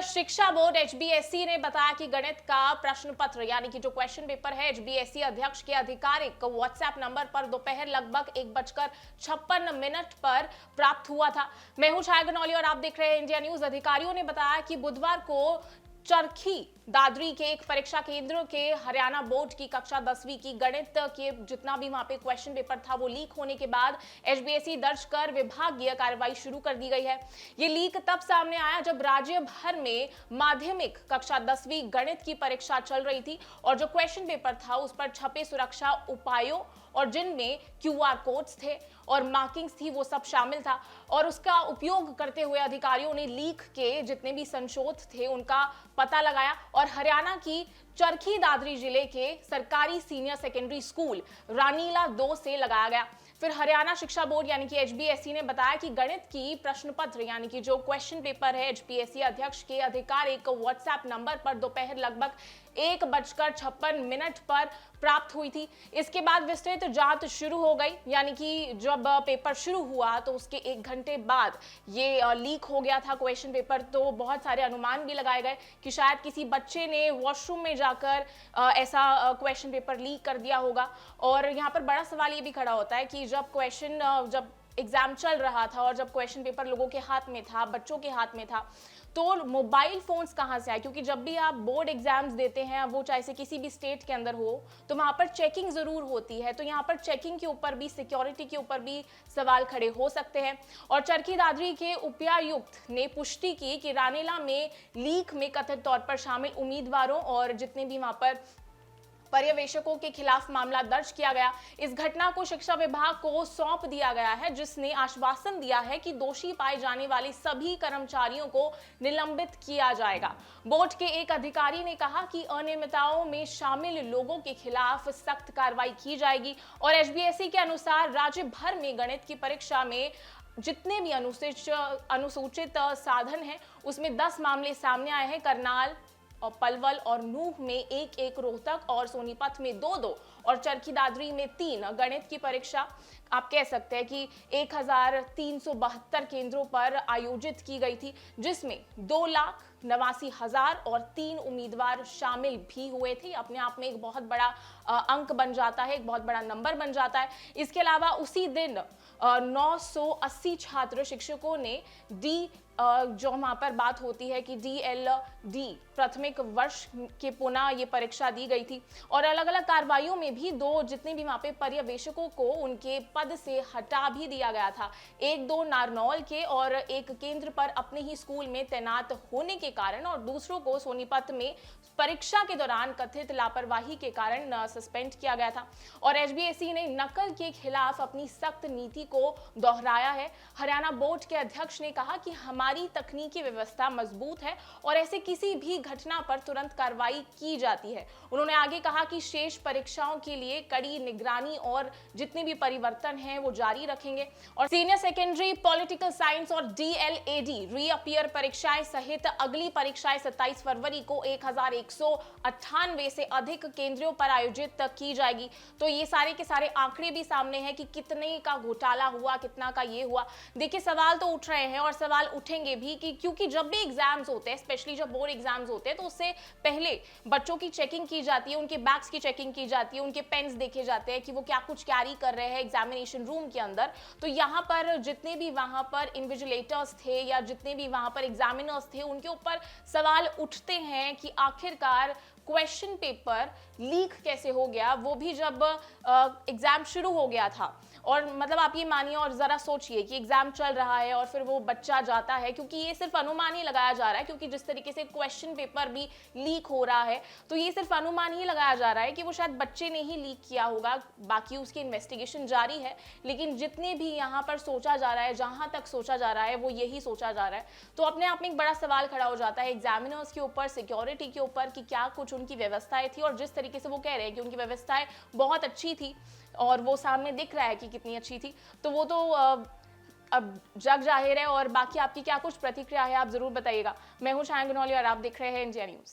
शिक्षा board HBSC ने बताया कि गणित का प्रश्न पत्र यानी कि जो क्वेश्चन पेपर है एचबीएससी अध्यक्ष के आधिकारिक व्हाट्सएप नंबर पर दोपहर लगभग 1:56 पर प्राप्त हुआ था। मैं हूं छाया गनौली और आप देख रहे हैं इंडिया न्यूज। अधिकारियों ने बताया कि बुधवार को चरखी दादरी के एक परीक्षा केंद्र के हरियाणा बोर्ड की कक्षा 10वीं की गणित के जितना भी वहां पे क्वेश्चन पेपर था वो लीक होने के बाद एचबीएससी दर्ज कर विभागीय कार्रवाई शुरू कर दी गई है। ये लीक तब सामने आया जब राज्य भर में माध्यमिक कक्षा 10वीं गणित की परीक्षा चल रही थी और जो क्वेश्चन पेपर था उस पर छपे सुरक्षा उपायों और जिनमें क्यूआर कोड्स थे और मार्किंग्स थी वो सब शामिल था और उसका उपयोग करते हुए अधिकारियों ने लीक के जितने भी संशोध थे उनका पता लगाया और हरियाणा की चरखी दादरी जिले के सरकारी सीनियर सेकेंडरी स्कूल रानीला 2 से लगाया गया। फिर हरियाणा शिक्षा बोर्ड यानी कि एचबीएससी ने बताया कि गणित की प्रश्न पत्र यानी कि जो क्वेश्चन पेपर है एचबीएससी अध्यक्ष के आधिकारिक व्हाट्सएप नंबर पर दोपहर लगभग 1:56 पर प्राप्त हुई थी। इसके बाद विस्तृत जांच शुरू हो गई यानी कि जब पेपर शुरू हुआ तो उसके 1 घंटे बाद ये लीक हो गया था क्वेश्चन पेपर। तो बहुत सारे अनुमान भी लगाए गए कि शायद किसी बच्चे ने वॉशरूम में जाकर ऐसा क्वेश्चन पेपर लीक कर दिया होगा। और यहाँ पर बड़ा सवाल ये भी खड़ा होता है कि जब एग्जाम चल रहा था और जब क्वेश्चन पेपर लोगों के हाथ में था, बच्चों के हाथ में था, तो मोबाइल फोन्स कहां से आए? क्योंकि जब भी आप बोर्ड एग्जाम्स देते हैं, वो चाहे से किसी भी स्टेट के अंदर हो, तो वहां पर चेकिंग जरूर होती है। तो यहाँ पर चेकिंग के ऊपर भी, सिक्योरिटी के ऊपर भी सवाल खड़े हो सकते हैं। और चरखी दादरी के उपायुक्त ने पुष्टि की कि रानीला में लीक में कथित तौर पर शामिल उम्मीदवारों और जितने भी वहां पर पर्यवेक्षकों के खिलाफ मामला दर्ज किया गया। इस घटना को शिक्षा विभाग को सौंप दिया गया है, जिसने आश्वासन दिया है कि दोषी पाए जाने वाले सभी कर्मचारियों को निलंबित किया जाएगा। बोर्ड के एक अधिकारी ने कहा कि अनियमितताओं में शामिल लोगों के खिलाफ सख्त कार्रवाई की जाएगी। और एचबीएससी के अनुसार राज्य भर में गणित की परीक्षा में जितने भी अनुसूचित साधन हैं उसमें 10 मामले सामने आए हैं। करनाल और पलवल और नूह में 1-1, रोहतक और सोनीपत में 2-2 और चरखी दादरी में 3 गणित की परीक्षा आप कह सकते हैं कि 1372 केंद्रों पर आयोजित की गई थी, जिसमें 2,89,000 और 3 उम्मीदवार शामिल भी हुए थे। अपने आप में एक बहुत बड़ा अंक बन जाता है, एक बहुत बड़ा नंबर बन जाता है। इसके अलावा उसी दिन 980 छात्र शिक्षकों ने जो वहां पर बात होती है कि DLD प्राथमिक वर्ष के पुनः ये परीक्षा दी गई थी। और अलग अलग कार्रवाइयों में भी जितने भी वहां पे पर्यवेक्षकों को उनके पद से हटा भी दिया गया था। 1-2 नारनौल के और एक केंद्र पर अपने ही स्कूल में तैनात होने के कारण और दूसरों को सोनीपत में परीक्षा के दौरान कथित लापरवाही के कारण सस्पेंड किया गया था। और एचबीएससी ने नकल के खिलाफ अपनी सख्त नीति को दोहराया है। हरियाणा बोर्ड के अध्यक्ष ने कहा कि हमारी तकनीकी व्यवस्था मजबूत है और ऐसे किसी भी घटना पर तुरंत कार्रवाई की जाती है। उन्होंने आगे कहा कि शेष परीक्षाओं के लिए कड़ी निगरानी और जितने भी परिवर्तन हैं वो जारी रखेंगे। और सीनियर सेकेंडरी पॉलिटिकल साइंस और DLAD रीअपियर परीक्षाएं सहित अगली परीक्षाएं 27 फरवरी को 1198 से अधिक केंद्रों पर आयोजित की जाएगी। तो ये सारे के सारे आंकड़े भी सामने हैं कि कितने का घोटाला हुआ, कितना का ये हुआ। देखिए सवाल तो उठ रहे हैं और सवाल उठेंगे भी कि क्योंकि जब भी एग्जाम्स होते हैं, स्पेशली जब बोर्ड एग्जाम्स होते हैं, तो उससे पहले बच्चों की चेकिंग की जाती है, उनके बैग्स की चेकिंग की जाती है, उनके पेन्स देखे जाते हैं कि वो क्या कुछ कैरी कर रहे हैं एग्जामिनेशन रूम के अंदर। तो यहाँ पर जितने भी वहां पर इन्विजिलेटर्स थे या जितने भी वहां पर एग्जामिनर्स थे उनके ऊपर सवाल उठते हैं कि आखिरकार क्वेश्चन पेपर लीक कैसे हो गया, वो भी जब एग्जाम शुरू हो गया था। और मतलब आप ये मानिए और जरा सोचिए कि एग्जाम चल रहा है और फिर वो बच्चा जाता है, क्योंकि ये सिर्फ अनुमान ही लगाया जा रहा है, क्योंकि जिस तरीके से क्वेश्चन पेपर भी लीक हो रहा है तो ये सिर्फ अनुमान ही लगाया जा रहा है कि वो शायद बच्चे ने ही लीक किया होगा। बाकी उसकी इन्वेस्टिगेशन जारी है, लेकिन जितने भी यहाँ पर सोचा जा रहा है, जहां तक सोचा जा रहा है वो यही सोचा जा रहा है। तो अपने आप में एक बड़ा सवाल खड़ा हो जाता है एग्जामिनर्स के ऊपर, सिक्योरिटी के ऊपर कि क्या कुछ उनकी व्यवस्थाएं थी। और जिस तरीके से वो कह रहे हैं कि उनकी व्यवस्थाएं बहुत अच्छी थी और वो सामने दिख रहा है कि कितनी अच्छी थी, तो वो तो अब जग जाहिर है। और बाकी आपकी क्या कुछ प्रतिक्रिया है आप जरूर बताइएगा। मैं हूं छाया गनौली और आप देख रहे हैं इंडिया न्यूज।